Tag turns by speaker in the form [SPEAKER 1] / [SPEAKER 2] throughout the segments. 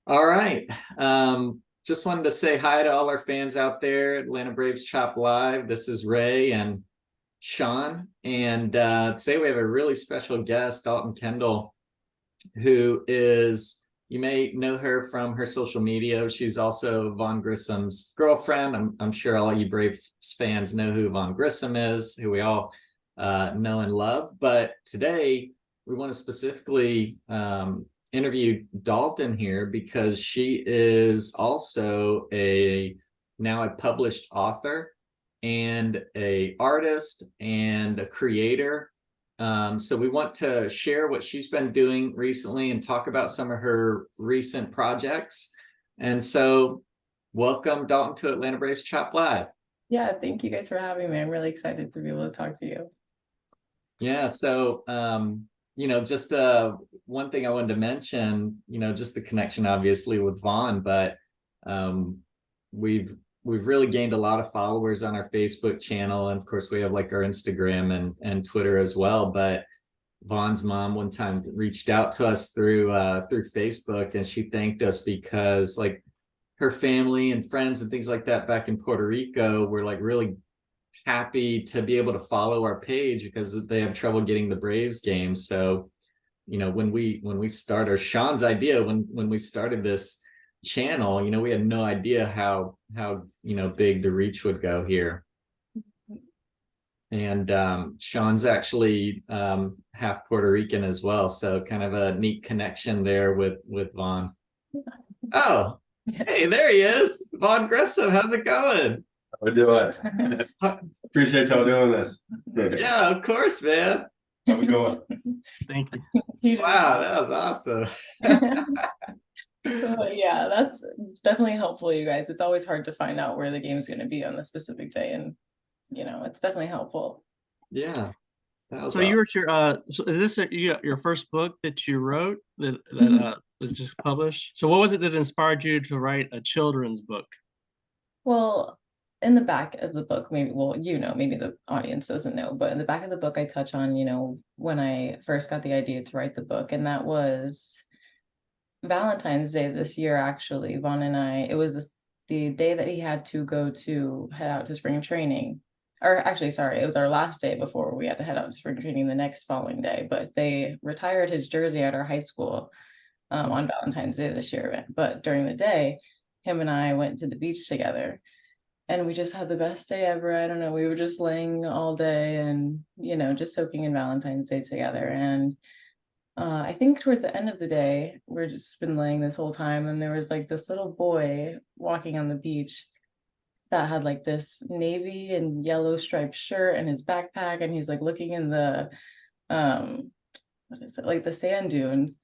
[SPEAKER 1] All right. Just wanted to say hi to all our fans out there, Atlanta Braves Chop Live. This is Ray and Sean. And today we have a really special guest, Dalton Kendall, who is, you may know her from her social media. She's also Vaughn Grissom's girlfriend. I'm sure all you Braves fans know who Vaughn Grissom is, who we all know and love. But today we want to specifically interview Dalton here because she is also now a published author and a artist and a creator. So we want to share what she's been doing recently and talk about some of her recent projects. And so welcome, Dalton, to Atlanta Braves Chop Live.
[SPEAKER 2] Yeah, thank you guys for having me. I'm really excited to be able to talk to you.
[SPEAKER 1] Yeah, so just one thing I wanted to mention, just the connection obviously with Vaughn, but we've really gained a lot of followers on our Facebook channel, and of course we have like our Instagram and Twitter as well. But Vaughn's mom one time reached out to us through Facebook, and she thanked us because like her family and friends and things like that back in Puerto Rico were like really happy to be able to follow our page because they have trouble getting the Braves games. So, when we started, Sean's idea when we started this channel, we had no idea how big the reach would go here. And Sean's actually half Puerto Rican as well, so kind of a neat connection there with Vaughn. Oh, hey, there he is, Vaughn Grissom. How's it going?
[SPEAKER 3] We're doing. Appreciate y'all doing this.
[SPEAKER 1] Yeah, of course, man.
[SPEAKER 3] How we going?
[SPEAKER 4] Thank you.
[SPEAKER 1] Wow, that was awesome.
[SPEAKER 2] Yeah, that's definitely helpful, you guys. It's always hard to find out where the game's going to be on the specific day, and it's definitely helpful.
[SPEAKER 1] Yeah.
[SPEAKER 4] So
[SPEAKER 1] awesome.
[SPEAKER 4] you wrote so is this your first book that you wrote that was just published? So what was it that inspired you to write a children's book?
[SPEAKER 2] Well, in the back of the book, maybe the audience doesn't know, but in the back of the book, I touch on, when I first got the idea to write the book, and that was Valentine's Day this year, actually. Vaughn and I, it was the day that he had to head out to spring training. Or actually, sorry, it was our last day before we had to head out to spring training the next following day. But they retired his jersey at our high school on Valentine's Day this year. But during the day, him and I went to the beach together. And we just had the best day ever. I don't know. We were just laying all day and, just soaking in Valentine's Day together. And I think towards the end of the day, we're just been laying this whole time. And there was like this little boy walking on the beach that had like this navy and yellow striped shirt and his backpack. And he's like looking in the, what is it? Like the sand dunes.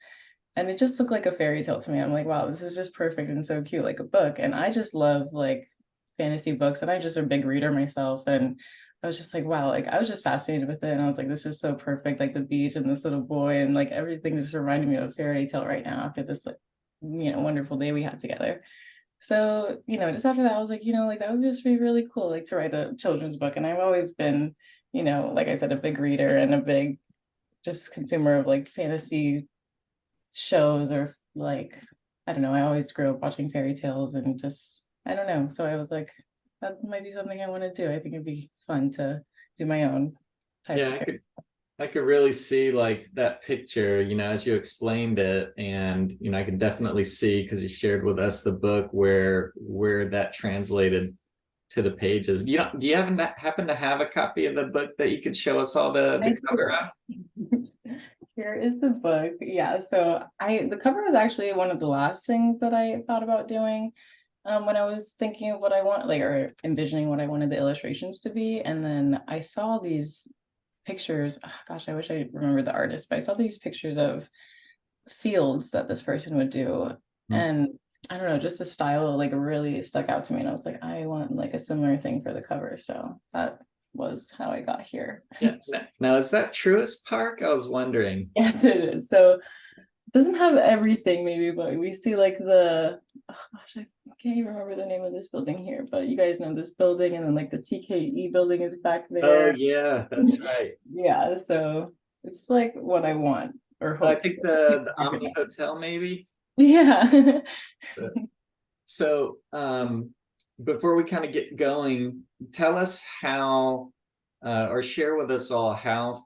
[SPEAKER 2] And it just looked like a fairy tale to me. I'm like, wow, this is just perfect and so cute, like a book. And I just love like fantasy books, and I just a big reader myself, and I was just like, wow, like I was just fascinated with it, and I was like, this is so perfect, like the beach and this little boy, and like everything just reminded me of a fairy tale right now after this like wonderful day we had together. So just after that I was like, like that would just be really cool, like to write a children's book. And I've always been, like I said, a big reader and a big just consumer of like fantasy shows, or like I don't know, I always grew up watching fairy tales and just I don't know. So I was like, that might be something I want to do. I think it'd be fun to do my own type of.
[SPEAKER 1] I could really see like that picture, as you explained it. And, I could definitely see, because you shared with us the book where that translated to the pages. Do you happen to have a copy of the book that you could show us all the cover of?
[SPEAKER 2] Here is the book. Yeah. So the cover was actually one of the last things that I thought about doing. When I was thinking of what I want, like, or envisioning what I wanted the illustrations to be. And then I saw these pictures. Oh, gosh, I wish I remembered the artist, but I saw these pictures of fields that this person would do. Mm-hmm. And I don't know, just the style like really stuck out to me. And I was like, I want like a similar thing for the cover. So that was how I got here.
[SPEAKER 1] Yeah. Now, is that Truist Park? I was wondering.
[SPEAKER 2] Yes, it is. So doesn't have everything maybe, but we see like oh gosh, I can't even remember the name of this building here, but you guys know this building, and then like the TKE building is back there.
[SPEAKER 1] Oh yeah, that's right.
[SPEAKER 2] Yeah, so it's like what I want or hope.
[SPEAKER 1] I think the Omni Hotel maybe.
[SPEAKER 2] Yeah.
[SPEAKER 1] So, before we kind of get going, tell us how, or share with us all how,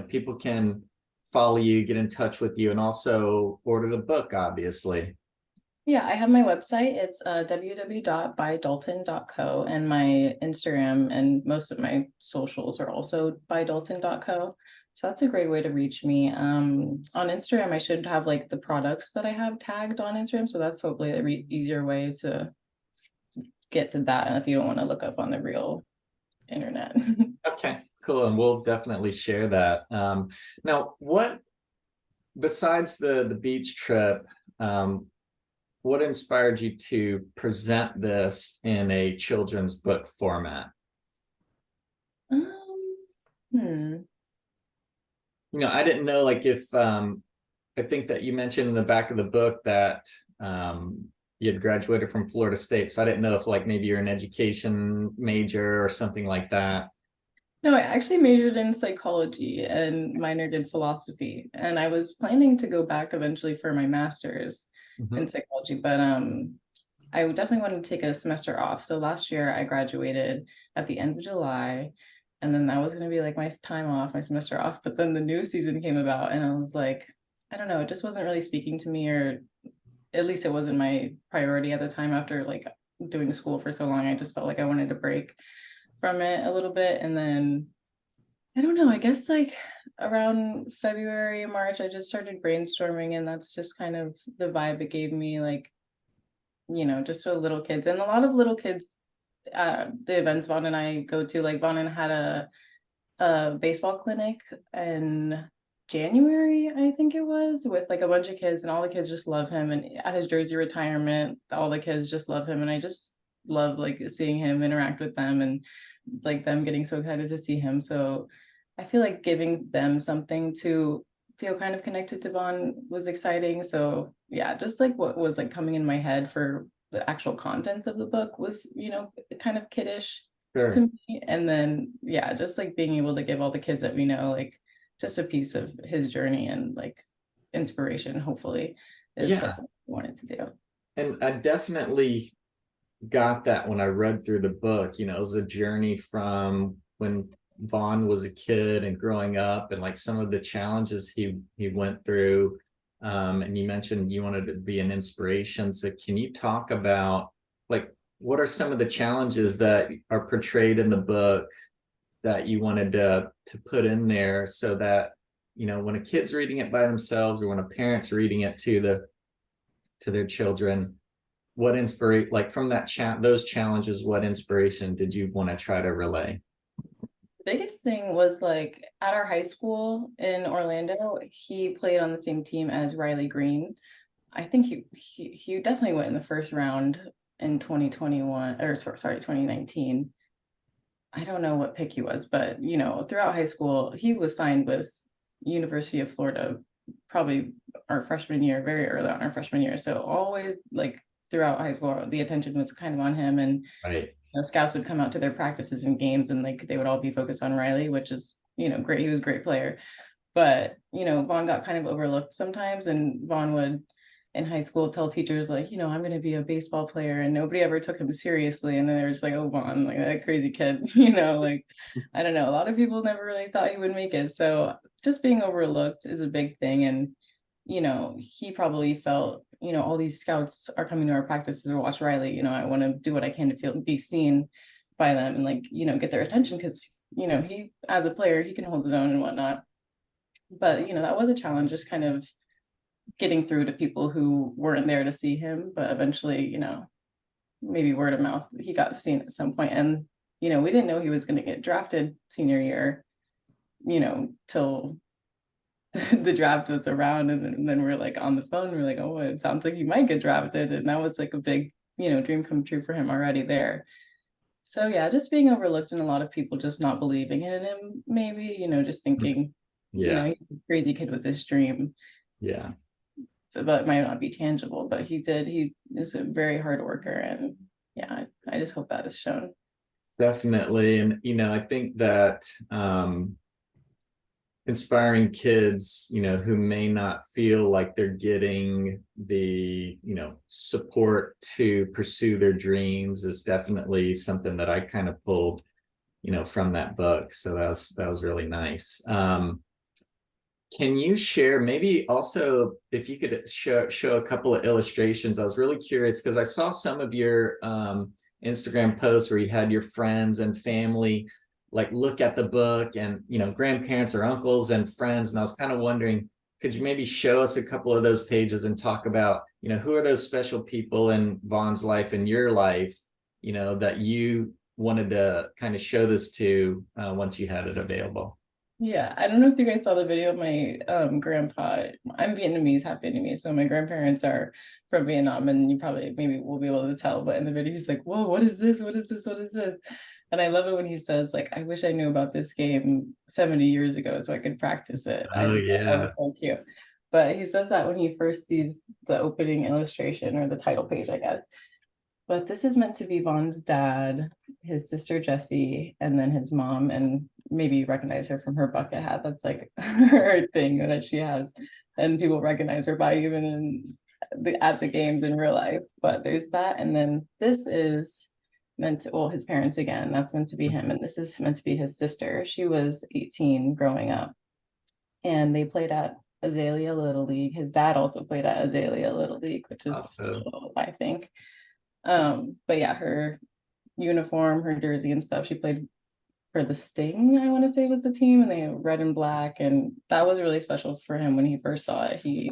[SPEAKER 1] people can follow you, get in touch with you, and also order the book, obviously.
[SPEAKER 2] Yeah, I have my website. It's www.bydalton.co, and my Instagram and most of my socials are also bydalton.co. So that's a great way to reach me. On Instagram, I should have like the products that I have tagged on Instagram. So that's hopefully a easier way to get to that. And if you don't want to look up on the real internet.
[SPEAKER 1] Okay, cool. And we'll definitely share that. Now, what, besides the beach trip, what inspired you to present this in a children's book format?
[SPEAKER 2] Hmm.
[SPEAKER 1] I didn't know, like, if I think that you mentioned in the back of the book that you had graduated from Florida State, so I didn't know if, like, maybe you're an education major or something like that.
[SPEAKER 2] No, I actually majored in psychology and minored in philosophy, and I was planning to go back eventually for my master's in psychology, but I would definitely want to take a semester off. So last year I graduated at the end of July, and then that was going to be like my time off, my semester off. But then the new season came about, and I was like, I don't know, it just wasn't really speaking to me, or at least it wasn't my priority at the time after like doing school for so long. I just felt like I wanted to break from it a little bit. And then I don't know, I guess like around February, March, I just started brainstorming, and that's just kind of the vibe it gave me, like, just so little kids, and a lot of little kids, the events Vaughn and I go to, like Vaughn had a baseball clinic in January, I think it was, with like a bunch of kids, and all the kids just love him. And at his jersey retirement, all the kids just love him. And I just love like seeing him interact with them, and like them getting so excited to see him. So I feel like giving them something to feel kind of connected to Vaughn was exciting. So yeah, just like what was like coming in my head for the actual contents of the book was, kind of kiddish to
[SPEAKER 1] Sure.
[SPEAKER 2] me. And then yeah, just like being able to give all the kids that we know like just a piece of his journey and like inspiration, hopefully, is
[SPEAKER 1] Yeah.
[SPEAKER 2] something I wanted to do.
[SPEAKER 1] And I definitely got that when I read through the book. It was a journey from when Vaughn was a kid and growing up, and like some of the challenges he went through. And you mentioned you wanted to be an inspiration. So can you talk about, like, what are some of the challenges that are portrayed in the book that you wanted to put in there, so that when a kid's reading it by themselves, or when a parent's reading it to their children, what inspiration, like, from those challenges, what inspiration did you want to try to relay?
[SPEAKER 2] The biggest thing was like at our high school in Orlando, he played on the same team as Riley Green. I think he definitely went in the first round in 2021, or sorry, 2019. I don't know what pick he was, but throughout high school, he was signed with University of Florida, probably our freshman year, very early on our freshman year. So always like throughout high school, the attention was kind of on him, and
[SPEAKER 1] Right.
[SPEAKER 2] scouts would come out to their practices and games, and like they would all be focused on Riley, which is great. He was a great player, but Vaughn got kind of overlooked sometimes, and Vaughn would in high school tell teachers like, I'm going to be a baseball player, and nobody ever took him seriously. And then they were just like, oh, Vaughn, like that crazy kid, like I don't know. A lot of people never really thought he would make it. So just being overlooked is a big thing. And, he probably felt, all these scouts are coming to our practices to watch Riley. I want to do what I can to be seen by them, and like, get their attention, because, he, as a player, he can hold his own and whatnot. But, that was a challenge, just kind of getting through to people who weren't there to see him. But eventually, maybe word of mouth, he got seen at some point. And, we didn't know he was going to get drafted senior year, till the draft was around. And then we're like on the phone, we're like, oh, it sounds like he might get drafted. And that was like a big, dream come true for him already there. So yeah, just being overlooked, and a lot of people just not believing in him, maybe, just thinking,
[SPEAKER 1] Yeah.
[SPEAKER 2] he's a crazy kid with this dream,
[SPEAKER 1] Yeah.
[SPEAKER 2] but it might not be tangible. But he is a very hard worker, and yeah, I just hope that is shown.
[SPEAKER 1] Definitely. And I think that inspiring kids, who may not feel like they're getting the, support to pursue their dreams is definitely something that I kind of pulled, from that book. So that was really nice. Can you share maybe also if you could show a couple of illustrations? I was really curious because I saw some of your Instagram posts where you had your friends and family like look at the book, and grandparents or uncles and friends, and I was kind of wondering, could you maybe show us a couple of those pages and talk about who are those special people in Vaughn's life and your life, that you wanted to kind of show this to once you had it available?
[SPEAKER 2] Yeah, I don't know if you guys saw the video of my grandpa. I'm Vietnamese, half Vietnamese, so my grandparents are from Vietnam, and you probably maybe will be able to tell. But in the video, he's like, "Whoa, what is this? What is this? What is this?" And I love it when he says, like, "I wish I knew about this game 70 years ago so I could practice it." I
[SPEAKER 1] Oh
[SPEAKER 2] just thought that
[SPEAKER 1] yeah.
[SPEAKER 2] was so cute. But he says that when he first sees the opening illustration or the title page, I guess. But this is meant to be Vaughn's dad, his sister Jessie, and then his mom, and maybe you recognize her from her bucket hat. That's like her thing that she has. And people recognize her by even at the games in real life. But there's that. And then this is meant to, well, his parents again, that's meant to be him. And this is meant to be his sister. She was 18 growing up. And they played at Azalea Little League. His dad also played at Azalea Little League, which is
[SPEAKER 1] Awesome.
[SPEAKER 2] cool, I think. But yeah, her uniform, her jersey and stuff, she played for the Sting, I want to say was the team, and they have red and black, and that was really special for him when he first saw it. He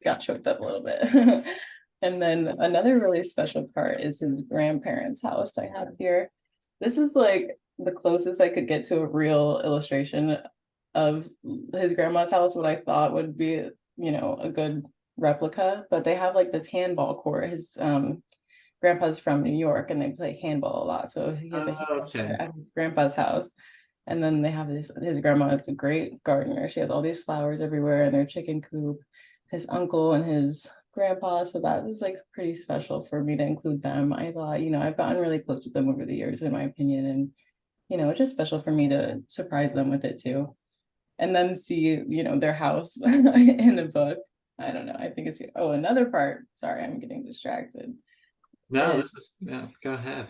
[SPEAKER 2] got choked up a little bit. And then another really special part is his grandparents' house I have here. This is like the closest I could get to a real illustration of his grandma's house, what I thought would be, a good replica. But they have like this handball court. His grandpa's from New York and they play handball a lot. So he has a handball
[SPEAKER 1] Okay.
[SPEAKER 2] court at his grandpa's house. And then they have his grandma is a great gardener. She has all these flowers everywhere in their chicken coop. His uncle and his grandpa. So that was like pretty special for me to include them. I thought, I've gotten really close with them over the years, in my opinion. And, it's just special for me to surprise them with it too. And then see, their house in the book. I don't know. I think it's, another part. Sorry, I'm getting distracted.
[SPEAKER 1] No,
[SPEAKER 2] And
[SPEAKER 1] go ahead.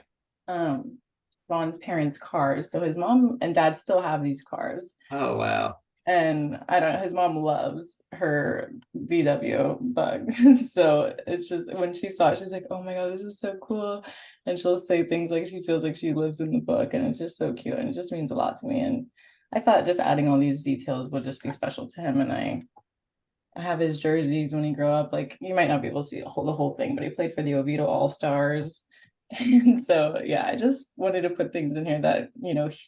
[SPEAKER 2] Vaughn's parents' cars. So his mom and dad still have these cars.
[SPEAKER 1] Oh wow.
[SPEAKER 2] And I don't know, his mom loves her VW bug. So it's just when she saw it, she's like, "Oh my God, this is so cool." And she'll say things like she feels like she lives in the book, and it's just so cute. And it just means a lot to me. And I thought just adding all these details would just be special to him. And I have his jerseys when he grew up. Like, you might not be able to see the whole thing, but he played for the Oviedo All-Stars. And so yeah, I just wanted to put things in here that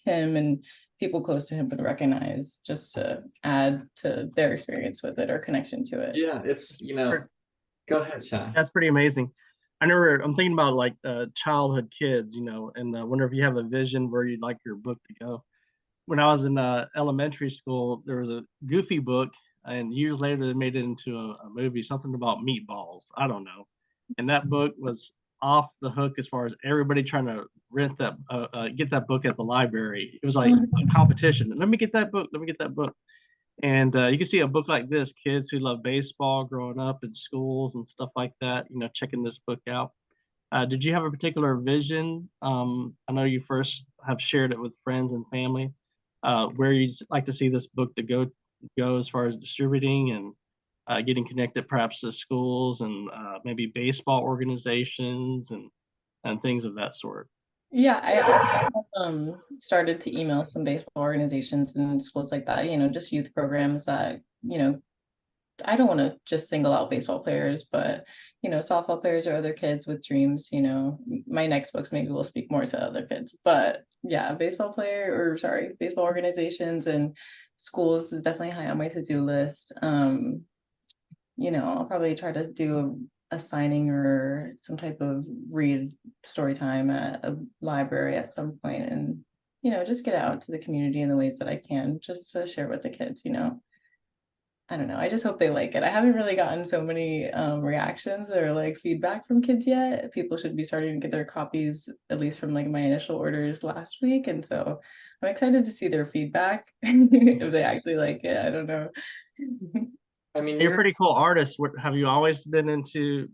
[SPEAKER 2] him and people close to him would recognize, just to add to their experience with it or connection to it.
[SPEAKER 1] Yeah, it's go ahead, Sean.
[SPEAKER 4] That's pretty amazing. I'm thinking about like childhood kids, and wonder if you have a vision where you'd like your book to go. When I was in elementary school, there was a Goofy book, and years later they made it into a movie, something about meatballs. I don't know. And that book was off the hook as far as everybody trying to rent that, get that book at the library. It was like a competition. Let me get that book. Let me get that book. And you can see a book like this, kids who love baseball growing up in schools and stuff like that, checking this book out. Did you have a particular vision? I know you first have shared it with friends and family, where you'd like to see this book to go as far as distributing and getting connected perhaps to schools and maybe baseball organizations and things of that sort.
[SPEAKER 2] Yeah, I started to email some baseball organizations and schools like that, just youth programs that, I don't want to just single out baseball players, but softball players or other kids with dreams. My next books maybe will speak more to other kids, but yeah, baseball organizations and schools is definitely high on my to-do list. I'll probably try to do a signing or some type of read story time at a library at some point, and just get out to the community in the ways that I can, just to share with the kids. I don't know. I just hope they like it. I haven't really gotten so many reactions or like feedback from kids yet. People should be starting to get their copies, at least from like my initial orders last week. And so I'm excited to see their feedback if they actually like it. I don't know.
[SPEAKER 1] I mean,
[SPEAKER 4] You're a pretty cool artist. Have you always been into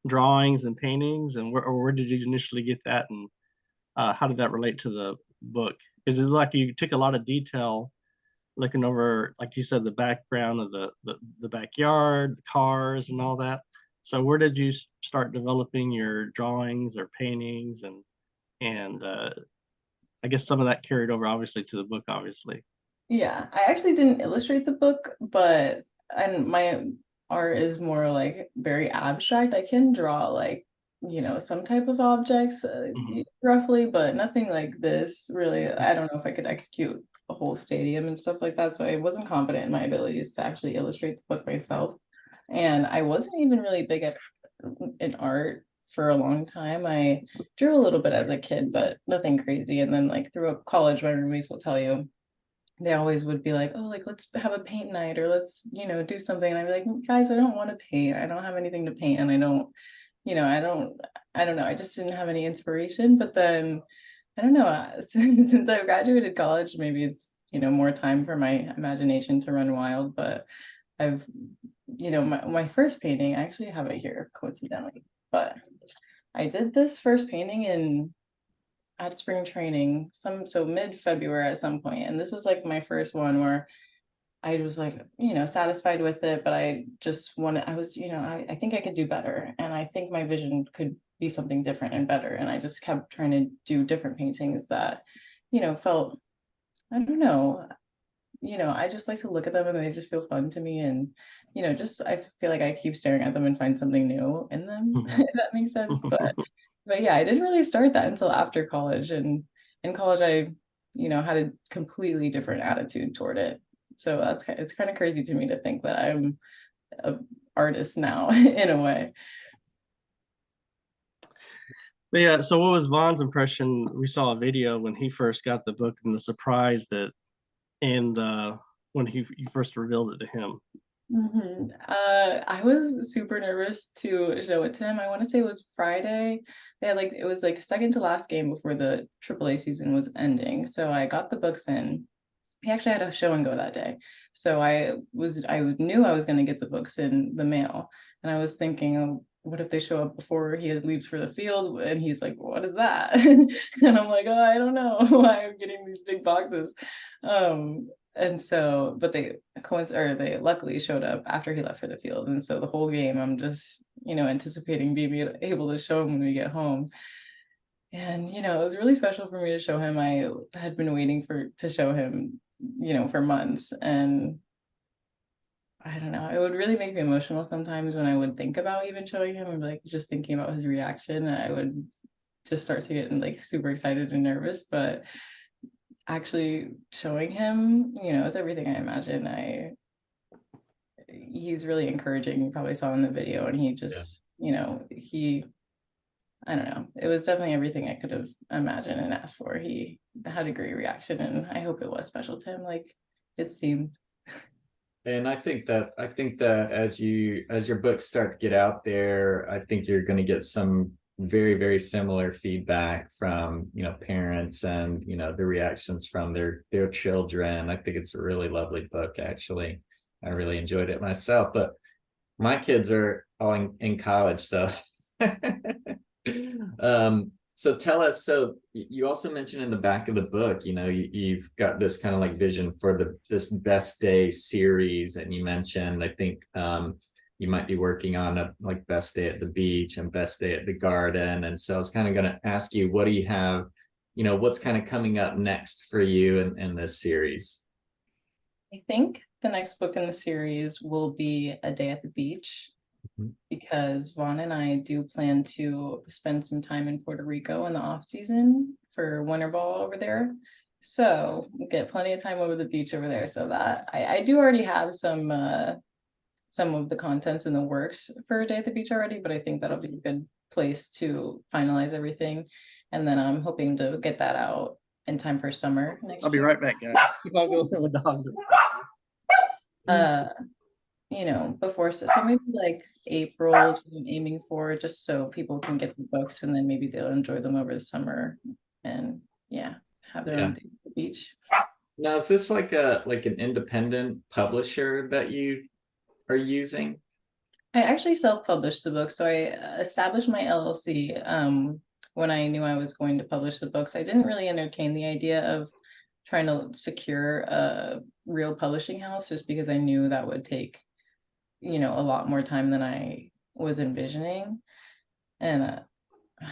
[SPEAKER 4] drawings and paintings, and where did you initially get that, and how did that relate to the book? Because it's like you took a lot of detail looking over, like you said, the background of the backyard, the cars, and all that. So where did you start developing your drawings or paintings, and I guess some of that carried over obviously to the book, obviously.
[SPEAKER 2] Yeah, I actually didn't illustrate the book, but and my art is more like very abstract. I can draw like, some type of objects roughly, but nothing like this really. I don't know if I could execute a whole stadium and stuff like that. So I wasn't confident in my abilities to actually illustrate the book myself. And I wasn't even really big at in art for a long time. I drew a little bit as a kid, but nothing crazy. And then like throughout college, my roommates will tell you they always would be like, oh, like let's have a paint night or let's, do something. And I'd be like, guys, I don't want to paint. I don't have anything to paint. And I don't, I don't know. I just didn't have any inspiration. But then I don't know, since I've graduated college, maybe it's, more time for my imagination to run wild. But I've, my first painting, I actually have it here coincidentally, but I did this first painting at spring training, so mid-February at some point. And this was like my first one where I was like, satisfied with it, but I just wanted, I was, I think I could do better. And I think my vision could be something different and better. And I just kept trying to do different paintings that, felt, I don't know, I just like to look at them and they just feel fun to me. And, just I feel like I keep staring at them and find something new in them, if that makes sense. But yeah, I didn't really start that until after college. And in college, I, had a completely different attitude toward it. So it's kind of crazy to me to think that I'm an artist now in a way.
[SPEAKER 4] But yeah, so what was Vaughn's impression? We saw a video when he first got the book and the surprise and when you first revealed it to him.
[SPEAKER 2] I was super nervous to show it to him. I want to say it was Friday. They had it was like second to last game before the AAA season was ending. So I got the books in. He actually had a show and go that day. So I knew I was going to get the books in the mail. And I was thinking, oh, what if they show up before he leaves for the field? And he's like, what is that? And I'm like, oh, I don't know why I'm getting these big boxes. And so, but they luckily showed up after he left for the field. And so the whole game, I'm just, anticipating being able to show him when we get home. And, it was really special for me to show him. I had been waiting to show him, for months. And I don't know, it would really make me emotional sometimes when I would think about even showing him and like just thinking about his reaction. I would just start to get like super excited and nervous. But actually showing him, it's everything I imagine. He's really encouraging. You probably saw in the video, and he just, I don't know. It was definitely everything I could have imagined and asked for. He had a great reaction, and I hope it was special to him, like it seemed.
[SPEAKER 1] And I think that as your books start to get out there, I think you're going to get some very, very similar feedback from, parents and, the reactions from their children. I think it's a really lovely book, actually. I really enjoyed it myself, but my kids are all in college, so so tell us, so you also mentioned in the back of the book, you've got this kind of like vision for this best day series, and you mentioned, I think, you might be working on a like best day at the beach and best day at the garden. And so I was kind of going to ask you, what do you have, what's kind of coming up next for you in this series?
[SPEAKER 2] I think the next book in the series will be A Day at the Beach, because Vaughn and I do plan to spend some time in Puerto Rico in the off season for winter ball over there. So we'll get plenty of time over the beach over there. So that I do already have some of the contents in the works for A Day at the Beach already, but I think that'll be a good place to finalize everything. And then I'm hoping to get that out in time for summer next
[SPEAKER 4] I'll be
[SPEAKER 2] year.
[SPEAKER 4] right back, guys. I'll go with the dogs.
[SPEAKER 2] you know, before, so maybe like April is what I'm aiming for, just so people can get the books and then maybe they'll enjoy them over the summer and yeah, have their own day at the beach.
[SPEAKER 1] Now, is this like an independent publisher that you are using?
[SPEAKER 2] I actually self-published the book, so I established my LLC when I knew I was going to publish the books. I didn't really entertain the idea of trying to secure a real publishing house just because I knew that would take, you know, a lot more time than I was envisioning. And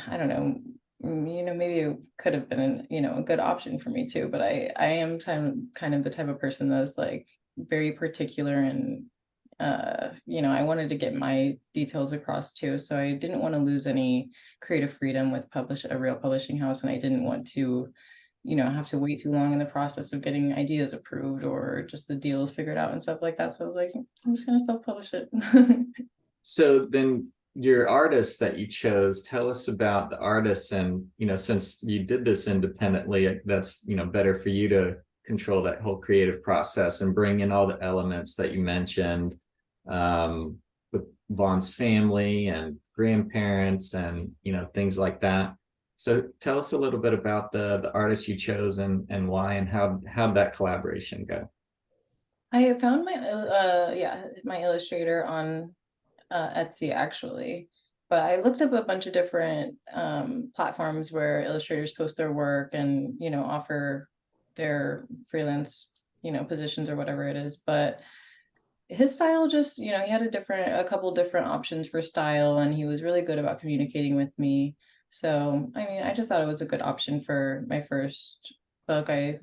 [SPEAKER 2] I don't know, you know, maybe it could have been, you know, a good option for me too, but I am kind of the type of person that's like very particular and you know, I wanted to get my details across too, so I didn't want to lose any creative freedom with a real publishing house, and I didn't want to, you know, have to wait too long in the process of getting ideas approved or just the deals figured out and stuff like that. So I was like, I'm just gonna self-publish it.
[SPEAKER 1] So then your artists that you chose, tell us about the artists. And, you know, since you did this independently, that's, you know, better for you to control that whole creative process and bring in all the elements that you mentioned, with Vaughn's family and grandparents and, you know, things like that. So tell us a little bit about the artists you chose and why, and how'd that collaboration go?
[SPEAKER 2] I found my yeah, my illustrator on Etsy actually, but I looked up a bunch of different platforms where illustrators post their work and, you know, offer their freelance, you know, positions or whatever it is. But his style just, you know, he had a couple different options for style, and he was really good about communicating with me. So, I mean, I just thought it was a good option for my first book. I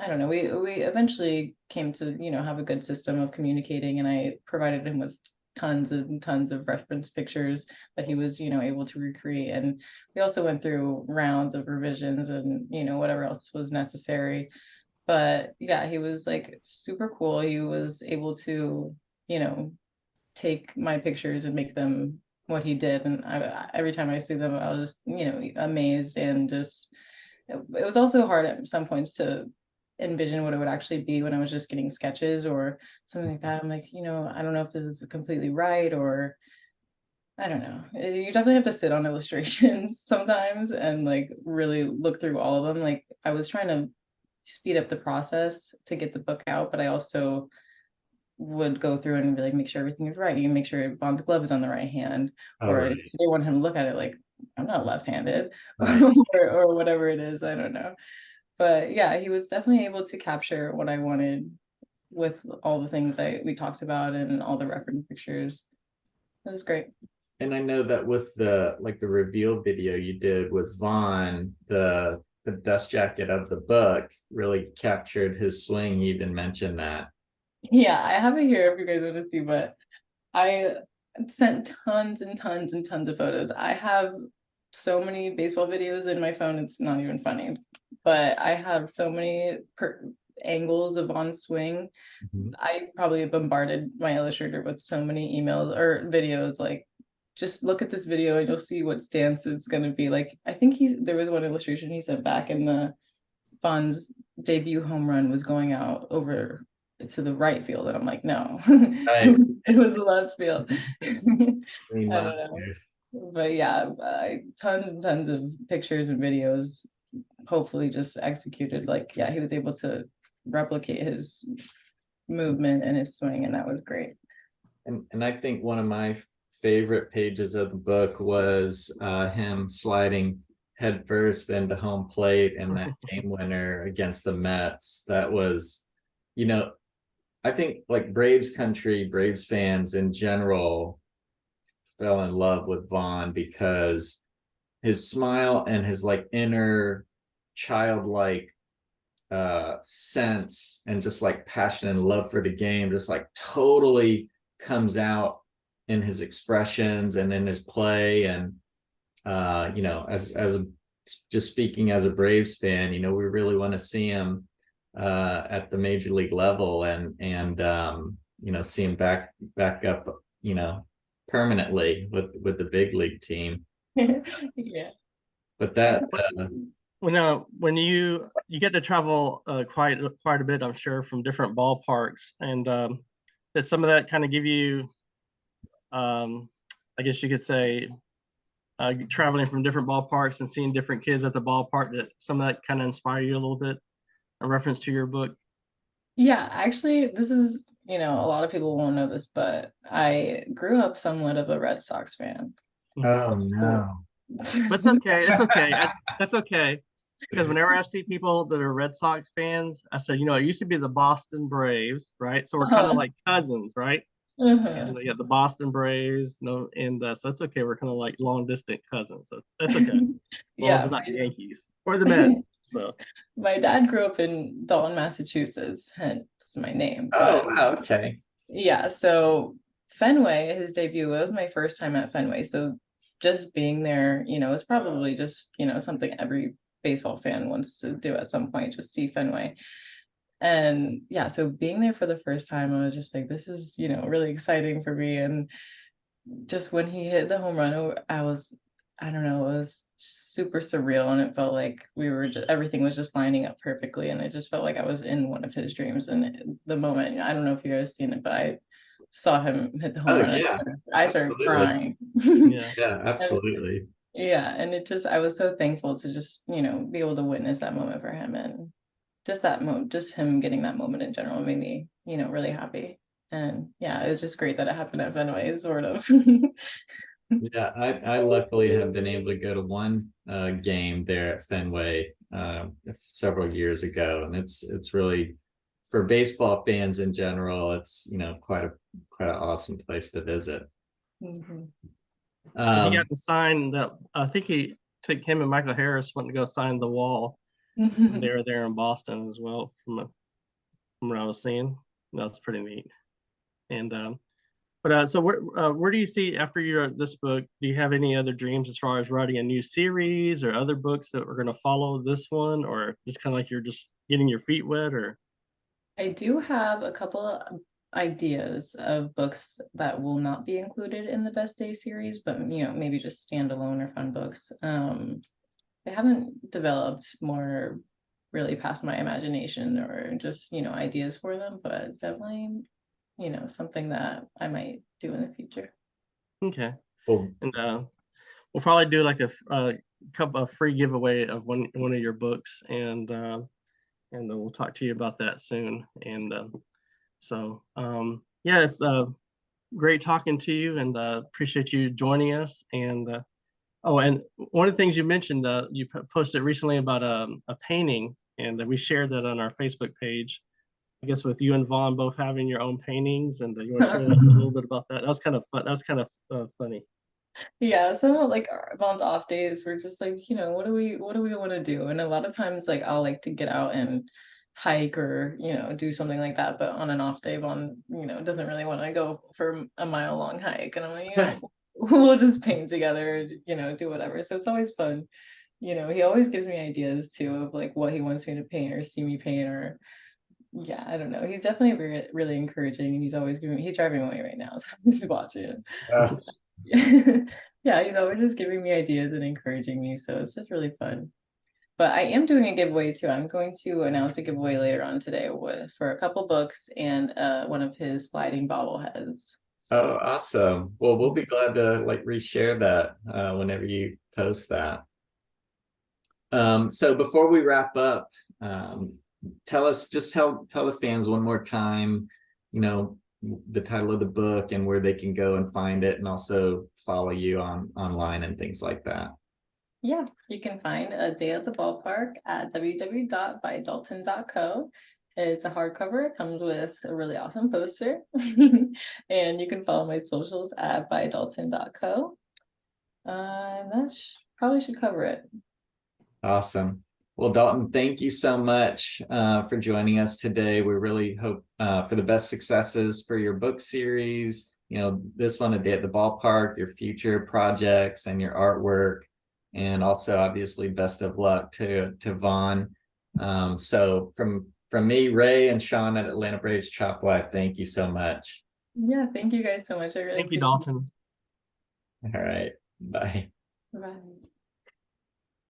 [SPEAKER 2] don't know, we eventually came to, you know, have a good system of communicating, and I provided him with tons and tons of reference pictures that he was, you know, able to recreate. And we also went through rounds of revisions and, you know, whatever else was necessary. But yeah, he was like super cool. He was able to, you know, take my pictures and make them what he did. And every time I see them, I was, you know, amazed. And just, it was also hard at some points to envision what it would actually be when I was just getting sketches or something like that. I'm like, you know, I don't know if this is completely right, or I don't know. You definitely have to sit on illustrations sometimes and like really look through all of them. Like I was trying to speed up the process to get the book out, but I also would go through and really make sure everything is right. You make sure Vaughn's glove is on the right hand, or
[SPEAKER 1] Right.
[SPEAKER 2] if they want him to look at it like, I'm not left-handed,
[SPEAKER 1] Right.
[SPEAKER 2] or whatever it is. I don't know. But yeah, he was definitely able to capture what I wanted with all the things we talked about and all the reference pictures. It was great.
[SPEAKER 1] And I know that with the reveal video you did with Vaughn, the dust jacket of the book really captured his swing. You even mentioned that.
[SPEAKER 2] Yeah, I have it here if you guys want to see, but I sent tons and tons and tons of photos. I have so many baseball videos in my phone, it's not even funny. But I have so many angles of on swing.
[SPEAKER 1] Mhm.
[SPEAKER 2] I probably bombarded my illustrator with so many emails or videos like, just look at this video and you'll see what stance it's going to be. Like, I think there was one illustration he sent back, and the Vaughn's debut home run was going out over to the right field, and I'm like, no,
[SPEAKER 1] Right.
[SPEAKER 2] it was left field. I
[SPEAKER 1] Green
[SPEAKER 2] don't know.
[SPEAKER 1] Monster.
[SPEAKER 2] But yeah, tons and tons of pictures and videos, hopefully just executed. Like, yeah, he was able to replicate his movement and his swing, and that was great.
[SPEAKER 1] And I think one of my favorite pages of the book was him sliding headfirst into home plate and that game winner against the Mets. That was, you know, I think like Braves country, Braves fans in general fell in love with Vaughn because his smile and his like inner childlike sense and just like passion and love for the game just like totally comes out in his expressions and in his play. And you know, just speaking as a Braves fan, you know, we really want to see him at the major league level and you know, see him back up, you know, permanently with the big league team.
[SPEAKER 2] Yeah.
[SPEAKER 1] But that
[SPEAKER 4] when you get to travel quite a bit, I'm sure, from different ballparks, and that some of that kind of give you, I guess you could say, traveling from different ballparks and seeing different kids at the ballpark, that some of that kind of inspire you a little bit, a reference to your book.
[SPEAKER 2] Yeah, actually, this is, a lot of people won't know this, but I grew up somewhat of a Red Sox fan.
[SPEAKER 1] Oh no.
[SPEAKER 4] But it's okay. It's okay. That's okay. Because whenever I see people that are Red Sox fans, I said, it used to be the Boston Braves, right? So we're kind of like cousins, right? And yeah, the Boston Braves, and so it's okay. We're kind of like long distant cousins, so that's okay. As long as
[SPEAKER 2] Yeah,
[SPEAKER 4] it's not the Yankees or the Mets. So
[SPEAKER 2] my dad grew up in Dalton, Massachusetts, hence my name.
[SPEAKER 1] Oh
[SPEAKER 2] But
[SPEAKER 1] wow, okay.
[SPEAKER 2] yeah, so Fenway, his debut, it was my first time at Fenway. So just being there, it's probably just, something every baseball fan wants to do at some point, just see Fenway. And yeah, so being there for the first time, I was just like, this is, really exciting for me. And just when he hit the home run, I don't know, it was super surreal. And it felt like everything was just lining up perfectly. And it just felt like I was in one of his dreams. And the moment, I don't know if you guys seen it, but I saw him hit the home
[SPEAKER 1] Oh
[SPEAKER 2] run.
[SPEAKER 1] yeah,
[SPEAKER 2] I started
[SPEAKER 1] absolutely.
[SPEAKER 2] crying.
[SPEAKER 4] yeah,
[SPEAKER 1] Yeah, absolutely.
[SPEAKER 2] Yeah, and I was so thankful to just, be able to witness that moment for him, and just that moment, just him getting that moment in general made me, really happy. And yeah, it was just great that it happened at Fenway, sort of.
[SPEAKER 1] Yeah, I luckily have been able to go to one game there at Fenway several years ago, and it's really, for baseball fans in general, it's quite an awesome place to visit.
[SPEAKER 2] Mhm.
[SPEAKER 4] he got to sign that. I think he took him and Michael Harris went to go sign the wall. They were there in Boston as well, from what I was seeing. That's pretty neat. And but so where do you see after this book? Do you have any other dreams as far as writing a new series or other books that are going to follow this one, or just kind of like you're just getting your feet wet? Or
[SPEAKER 2] I do have a couple of ideas of books that will not be included in the Best Day series, but maybe just standalone or fun books. They haven't developed more really past my imagination, or just, ideas for them, but definitely, something that I might do in the future.
[SPEAKER 4] okay,
[SPEAKER 1] Well,
[SPEAKER 4] and we'll probably do like a couple of free giveaway of one of your books, and we'll talk to you about that soon. And so yeah, it's great talking to you, and appreciate you joining us. And oh, and one of the things you mentioned, you posted recently about a painting, and we shared that on our Facebook page. I guess with you and Vaughn both having your own paintings, and you want to share a little bit about that? That was kind of fun. That was kind of funny.
[SPEAKER 2] Yeah, some of like Vaughn's off days, we're just like, what do we want to do? And a lot of times, like, I'll like to get out and hike, or do something like that. But on an off day, Vaughn, doesn't really want to go for a mile long hike, and I'm like, we'll just paint together, do whatever. So it's always fun. He always gives me ideas too of like what he wants me to paint or see me paint, or yeah, I don't know. He's definitely really encouraging, and he's driving away right now, so I'm just watching.
[SPEAKER 1] uh,
[SPEAKER 2] Yeah, he's always just giving me ideas and encouraging me, so it's just really fun. But I am doing a giveaway too. I'm going to announce a giveaway later on today for a couple books and one of his sliding bobbleheads.
[SPEAKER 1] oh, awesome. Well, we'll be glad to like reshare that whenever you post that. So before we wrap up, tell the fans one more time, the title of the book and where they can go and find it, and also follow you online and things like that.
[SPEAKER 2] Yeah, you can find A Day at the Ballpark at www.bydalton.co. It's a hardcover. It comes with a really awesome poster. And you can follow my socials at bydalton.co. That probably should cover it.
[SPEAKER 1] Awesome. Well, Dalton, thank you so much for joining us today. We really hope for the best successes for your book series. This one, A Day at the Ballpark, your future projects and your artwork, and also obviously best of luck to Vaughn. So from me, Ray, and Sean at Atlanta Braves Chop Live, thank you so much.
[SPEAKER 2] Yeah, thank you guys so much. I really
[SPEAKER 4] Thank you,
[SPEAKER 2] appreciate
[SPEAKER 4] Dalton.
[SPEAKER 1] All right, bye.
[SPEAKER 2] it. Bye.